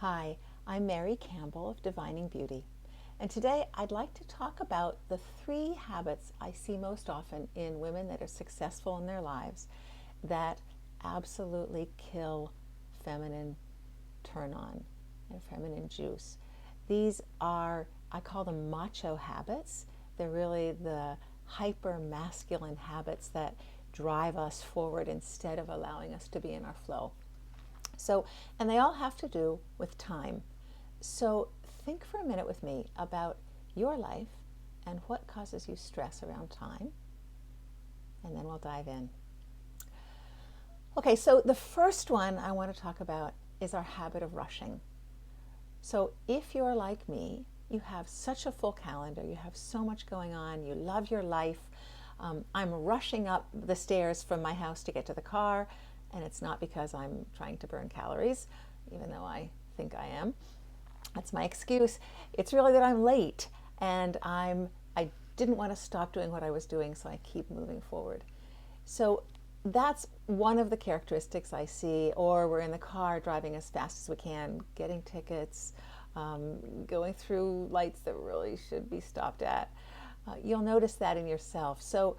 Hi, I'm Mary Campbell of Divining Beauty, and today I'd like to talk about the 3 habits I see most often in women that are successful in their lives that absolutely kill feminine turn on and feminine juice. These are, I call them macho habits. They're really the hyper-masculine habits that drive us forward instead of allowing us to be in our flow. So, and they all have to do with time. So think for a minute with me about your life and what causes you stress around time, and then we'll dive in. Okay, so the first one I want to talk about is our habit of rushing. So if you're like me, you have such a full calendar, you have so much going on, you love your life. I'm rushing up the stairs from my house to get to the car, and it's not because I'm trying to burn calories, even though I think I am. That's my excuse. It's really that I'm late and I didn't want to stop doing what I was doing, so I keep moving forward. So that's one of the characteristics I see. Or we're in the car driving as fast as we can, getting tickets, going through lights that really should be stopped at. You'll notice that in yourself. So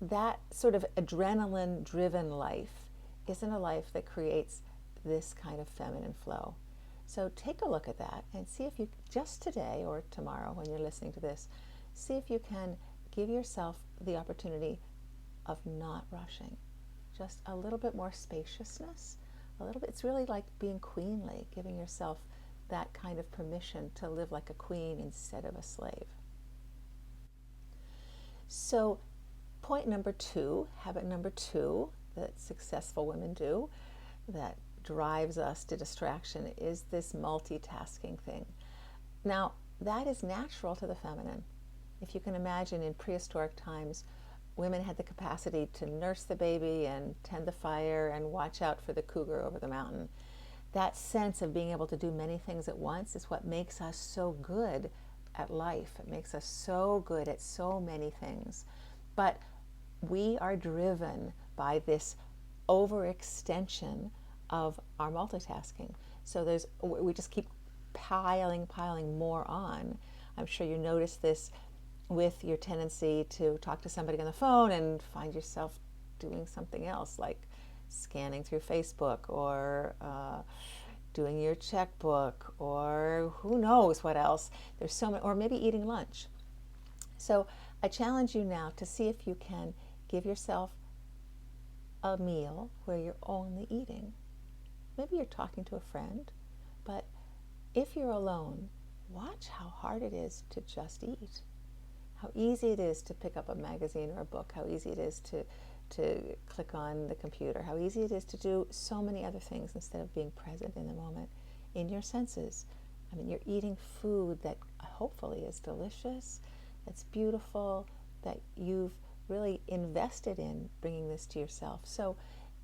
that sort of adrenaline driven life isn't a life that creates this kind of feminine flow. So take a look at that and see if you, just today or tomorrow when you're listening to this, see if you can give yourself the opportunity of not rushing. Just a little bit more spaciousness, a little bit. It's really like being queenly, giving yourself that kind of permission to live like a queen instead of a slave. So point number 2, habit number 2 that successful women do that drives us to distraction is this multitasking thing. Now, that is natural to the feminine. If you can imagine, in prehistoric times, women had the capacity to nurse the baby and tend the fire and watch out for the cougar over the mountain. That sense of being able to do many things at once is what makes us so good at life. It makes us so good at so many things. But we are driven by this overextension of our multitasking. So we just keep piling more on. I'm sure you notice this with your tendency to talk to somebody on the phone and find yourself doing something else, like scanning through Facebook or doing your checkbook or who knows what else. There's so many, or maybe eating lunch. So I challenge you now to see if you can give yourself a meal where you're only eating. Maybe you're talking to a friend, but if you're alone, watch how hard it is to just eat. How easy it is to pick up a magazine or a book, how easy it is to click on the computer, how easy it is to do so many other things instead of being present in the moment, in your senses. I mean, you're eating food that hopefully is delicious, that's beautiful, that you've really invested in bringing this to yourself. So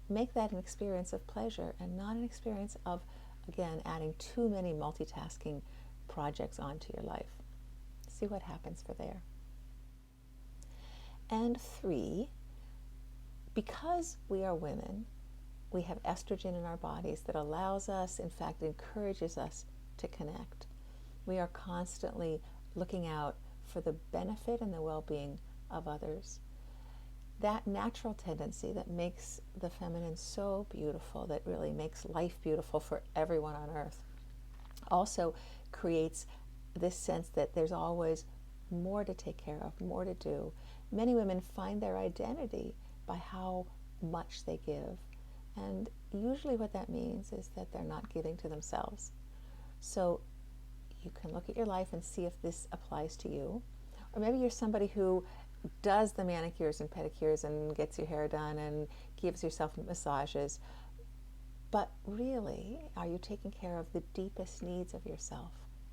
make that an experience of pleasure and not an experience of, again, adding too many multitasking projects onto your life. See what happens for there. And 3, because we are women, we have estrogen in our bodies that allows us, in fact, encourages us to connect. We are constantly looking out for the benefit and the well-being of others. That natural tendency that makes the feminine so beautiful, that really makes life beautiful for everyone on earth, also creates this sense that there's always more to take care of, more to do. Many women find their identity by how much they give. And usually what that means is that they're not giving to themselves. So you can look at your life and see if this applies to you. Or maybe you're somebody who does the manicures and pedicures and gets your hair done and gives yourself massages. But really, are you taking care of the deepest needs of yourself?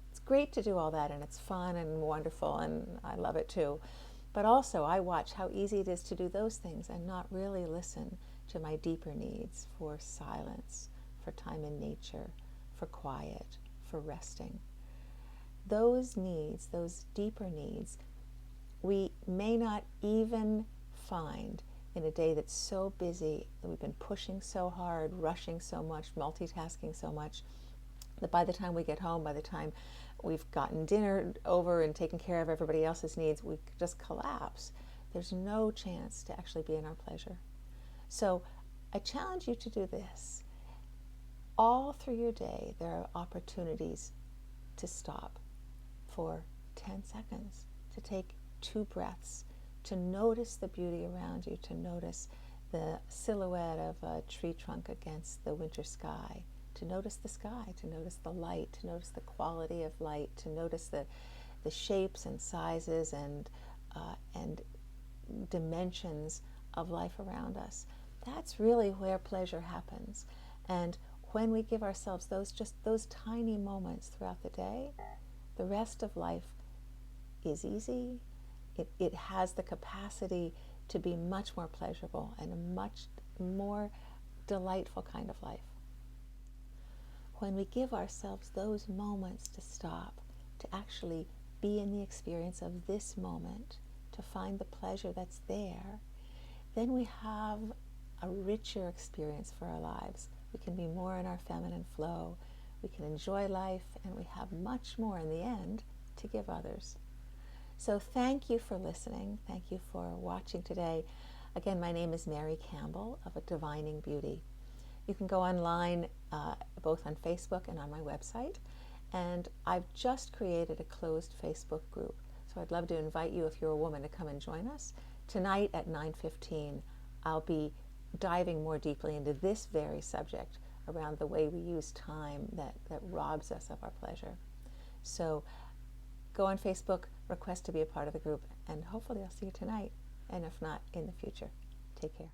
It's great to do all that, and it's fun and wonderful, and I love it too. But also, I watch how easy it is to do those things and not really listen to my deeper needs for silence, for time in nature, for quiet, for resting. Those needs, those deeper needs, we may not even find in a day that's so busy, that we've been pushing so hard, rushing so much, multitasking so much, that by the time we get home, by the time we've gotten dinner over and taken care of everybody else's needs, we just collapse. There's no chance to actually be in our pleasure. So I challenge you to do this. All through your day, there are opportunities to stop for 10 seconds, to take 2 breaths, to notice the beauty around you, to notice the silhouette of a tree trunk against the winter sky, to notice the sky, to notice the light, to notice the quality of light, to notice the shapes and sizes and dimensions of life around us. That's really where pleasure happens. And when we give ourselves those tiny moments throughout the day, the rest of life is easy. It has the capacity to be much more pleasurable and a much more delightful kind of life. When we give ourselves those moments to stop, to actually be in the experience of this moment, to find the pleasure that's there, then we have a richer experience for our lives. We can be more in our feminine flow. We can enjoy life, and we have much more in the end to give others. So thank you for listening. Thank you for watching today. Again, my name is Mary Campbell of A Divining Beauty. You can go online both on Facebook and on my website. And I've just created a closed Facebook group. So I'd love to invite you, if you're a woman, to come and join us. Tonight at 9:15, I'll be diving more deeply into this very subject around the way we use time that robs us of our pleasure. So go on Facebook, request to be a part of the group, and hopefully I'll see you tonight, and if not, in the future. Take care.